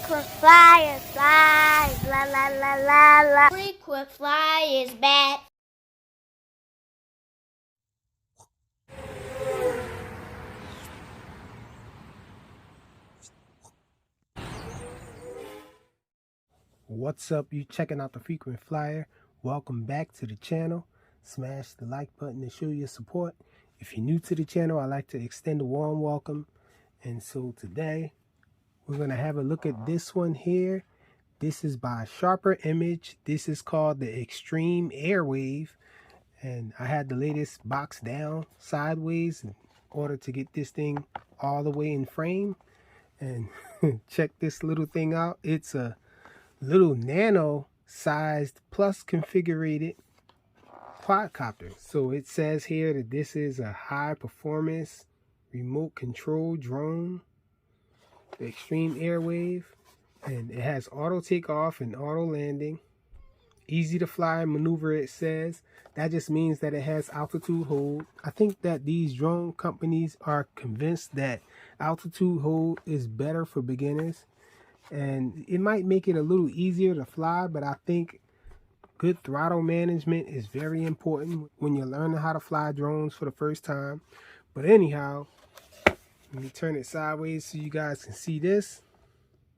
Frequent flyers, flies, la la la la la. Frequent flyers back. What's up? You checking out the Frequent Flyer. Welcome back to the channel. Smash the like button to show your support. If you're new to the channel, I'd like to extend a warm welcome. And so today we're going to have a look at this one here. This is by Sharper Image. This is called the X-treme Airwave. And I had the latest box down sideways in order to get this thing all the way in frame. And check this little thing out. It's a little nano sized plus configured quadcopter. So it says here that this is a high performance remote control drone, the X-treme Airwave, and it has auto takeoff and auto landing, easy to fly maneuver. It says that just means that it has altitude hold. I think that these drone companies are convinced that altitude hold is better for beginners, and it might make it a little easier to fly, but I think good throttle management is very important when you're learning how to fly drones for the first time. But anyhow, let me turn it sideways so you guys can see this.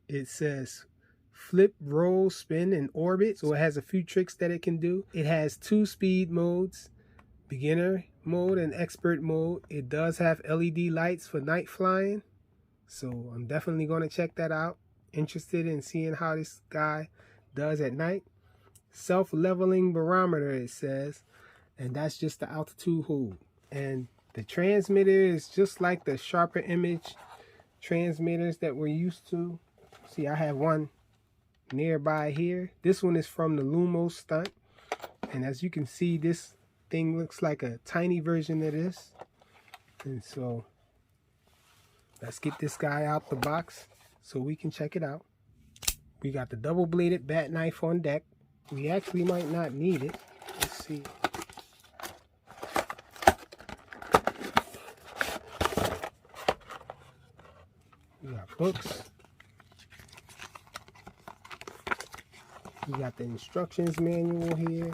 It says flip, roll, spin, and orbit. So it has a few tricks that it can do. It has 2 speed modes, beginner mode and expert mode. It does have LED lights for night flying. So I'm definitely going to check that out. Interested in seeing how this guy does at night. Self-leveling barometer, it says, and that's just the altitude hold. And the transmitter is just like the Sharper Image transmitters that we're used to. See, I have one nearby here. This one is from the Lumos stunt, and as you can see, this thing looks like a tiny version of this. And so let's get this guy out the box so we can check it out. We got the double-bladed bat knife on deck. We actually might not need it. Let's see. We got books. We got the instructions manual here.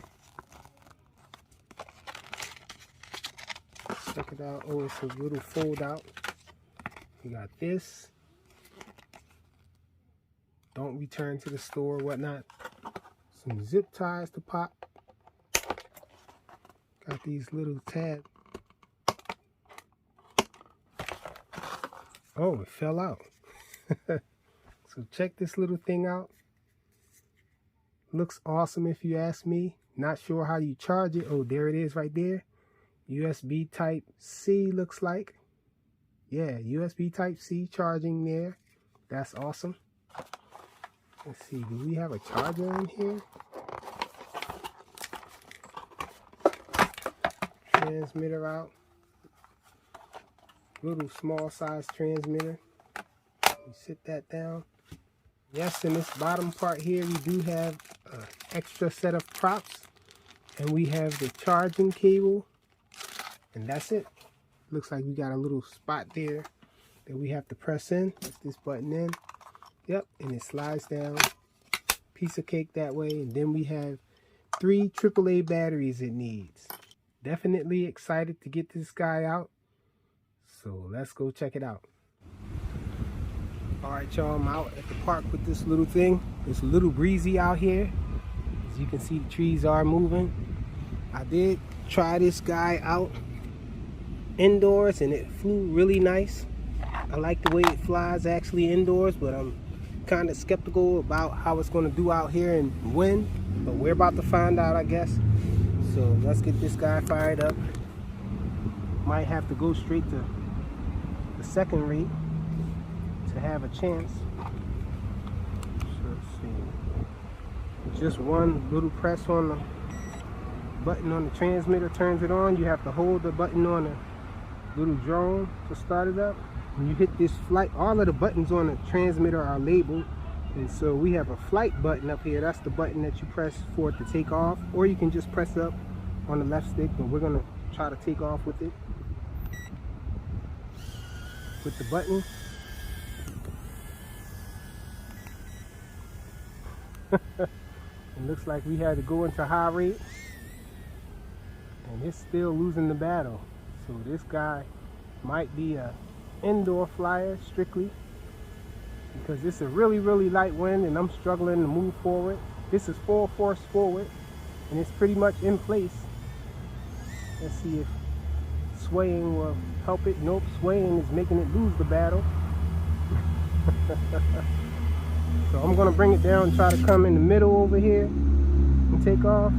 Check it out. Oh, it's a little fold out. We got this. Don't return to the store, whatnot. Some zip ties to pop. Got these little tabs. Oh, it fell out. So check this little thing out. Looks awesome if you ask me. Not sure how you charge it. Oh, there it is right there. USB type C looks like. Yeah, USB type C charging there. That's awesome. Let's see, do we have a charger in here? Transmitter out. Little small size transmitter. You sit that down. Yes, in this bottom part here, we do have an extra set of props. And we have the charging cable. And that's it. Looks like we got a little spot there that we have to press in. Press this button in. Yep, and it slides down. Piece of cake that way. And then we have 3 AAA batteries it needs. Definitely excited to get this guy out. So let's go check it out. Alright, y'all, I'm out at the park with this little thing. It's a little breezy out here. As you can see, the trees are moving. I did try this guy out indoors and it flew really nice. I like the way it flies actually indoors, but I'm kind of skeptical about how it's going to do out here and when. But we're about to find out, I guess. So let's get this guy fired up. Might have to go straight to the second rate to have a chance. So let's see. Just one little press on the button on the transmitter turns it on. You have to hold the button on the little drone to start it up. When you hit this flight, all of the buttons on the transmitter are labeled. And so we have a flight button up here. That's the button that you press for it to take off. Or you can just press up on the left stick, but we're gonna try to take off with it. With the button. It looks like we had to go into high rate, and it's still losing the battle. So this guy might be a indoor flyer strictly, because it's a really light wind and I'm struggling to move forward. This is full force forward and it's pretty much in place. Let's see if swaying will help it. Nope, swaying is making it lose the battle. So I'm gonna bring it down and try to come in the middle over here and take off.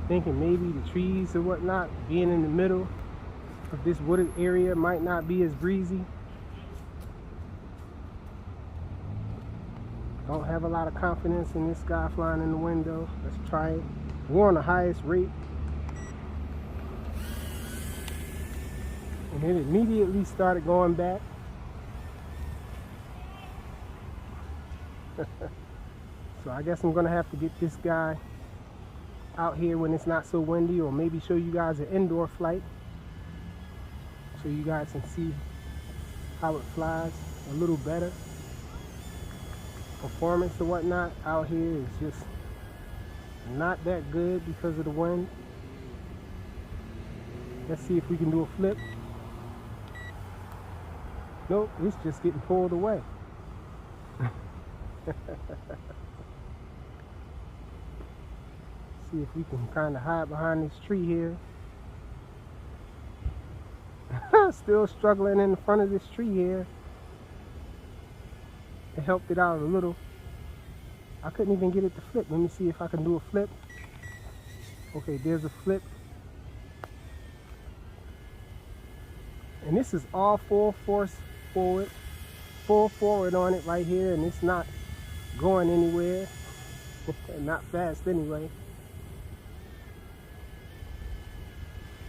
Thinking maybe the trees or whatnot being in the middle of this wooded area might not be as breezy. Don't have a lot of confidence in this guy flying in the window. Let's try it. We're on the highest rate. And it immediately started going back. So I guess I'm gonna have to get this guy out here when it's not so windy, or maybe show you guys an indoor flight so you guys can see how it flies a little better. Performance or whatnot out here is just not that good because of the wind. Let's see if we can do a flip. Nope, it's just getting pulled away. See if we can kind of hide behind this tree here. Still struggling in the front of this tree here. It helped it out a little. I couldn't even get it to flip. Let me see if I can do a flip. Okay, there's a flip. And this is all full force forward. Full forward on it right here, and it's not going anywhere. Not fast anyway.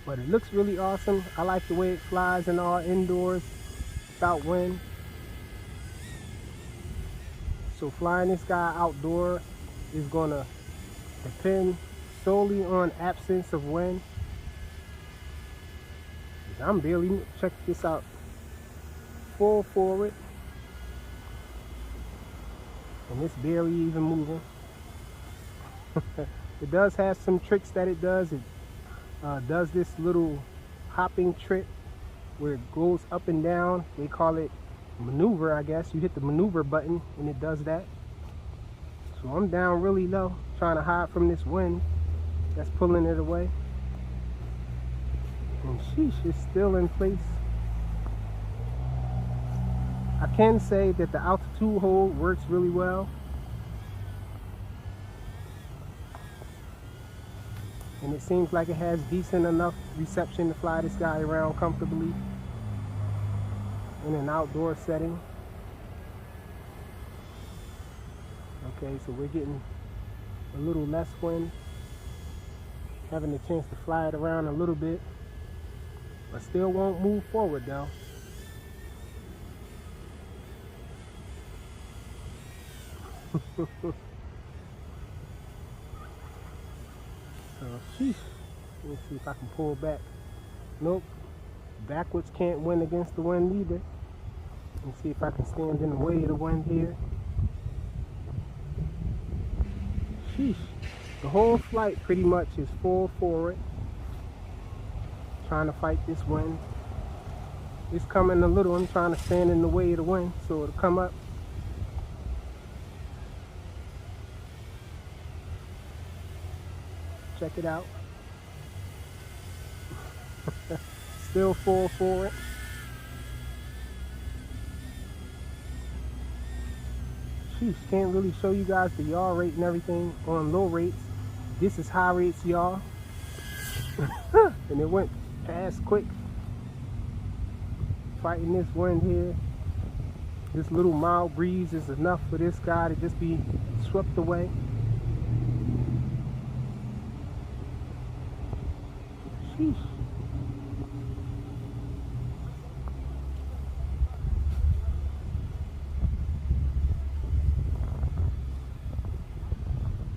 But it looks really awesome. I like the way it flies in all indoors without wind. So flying this guy outdoor is gonna depend solely on absence of wind. I'm barely, check this out, full forward, and it's barely even moving. It does have some tricks that it does. It does this little hopping trick where it goes up and down. They call it maneuver, I guess. You hit the maneuver button and it does that. So I'm down really low, trying to hide from this wind that's pulling it away. And sheesh, it's still in place. I can say that the altitude hold works really well. And it seems like it has decent enough reception to fly this guy around comfortably in an outdoor setting. Okay, so we're getting a little less wind, having a chance to fly it around a little bit, but still won't move forward though. So, sheesh. Let me see if I can pull back. Nope. Backwards can't win against the wind either. Let me see if I can stand in the way of the wind here. Sheesh. The whole flight pretty much is full forward, trying to fight this wind. It's coming a little. I'm trying to stand in the way of the wind so it'll come up. Check it out. Still full forward. Sheesh, can't really show you guys the yaw rate and everything on low rates. This is high rates, y'all. And it went past quick. Fighting this wind here. This little mild breeze is enough for this guy to just be swept away. Sheesh.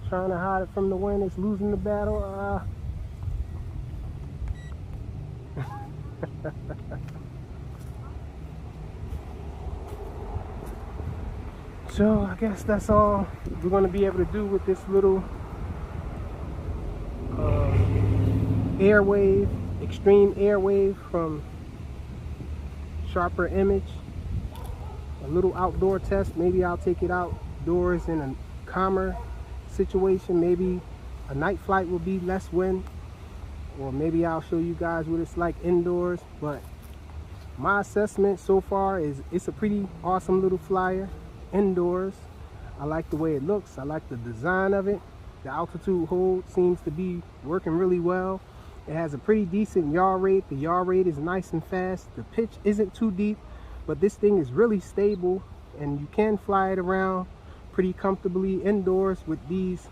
Trying to hide it from the wind, it's losing the battle. So I guess that's all we're going to be able to do with this little Airwave, X-treme Airwave from Sharper Image. A little outdoor test. Maybe I'll take it outdoors in a calmer situation. Maybe a night flight will be less wind, or maybe I'll show you guys what it's like indoors. But my assessment so far is it's a pretty awesome little flyer indoors. I like the way it looks. I like the design of it. The altitude hold seems to be working really well. It has a pretty decent yaw rate. The yaw rate is nice and fast. The pitch isn't too deep, but this thing is really stable, and you can fly it around pretty comfortably indoors with these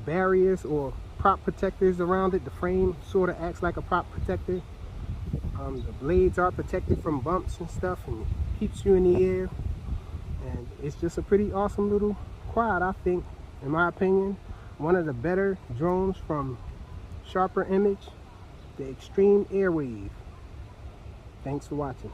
barriers or prop protectors around it. The frame sort of acts like a prop protector. The blades are protected from bumps and stuff, and keeps you in the air. And it's just a pretty awesome little quad, I think, in my opinion. One of the better drones from Sharper Image, the X-treme Airwave. Thanks for watching.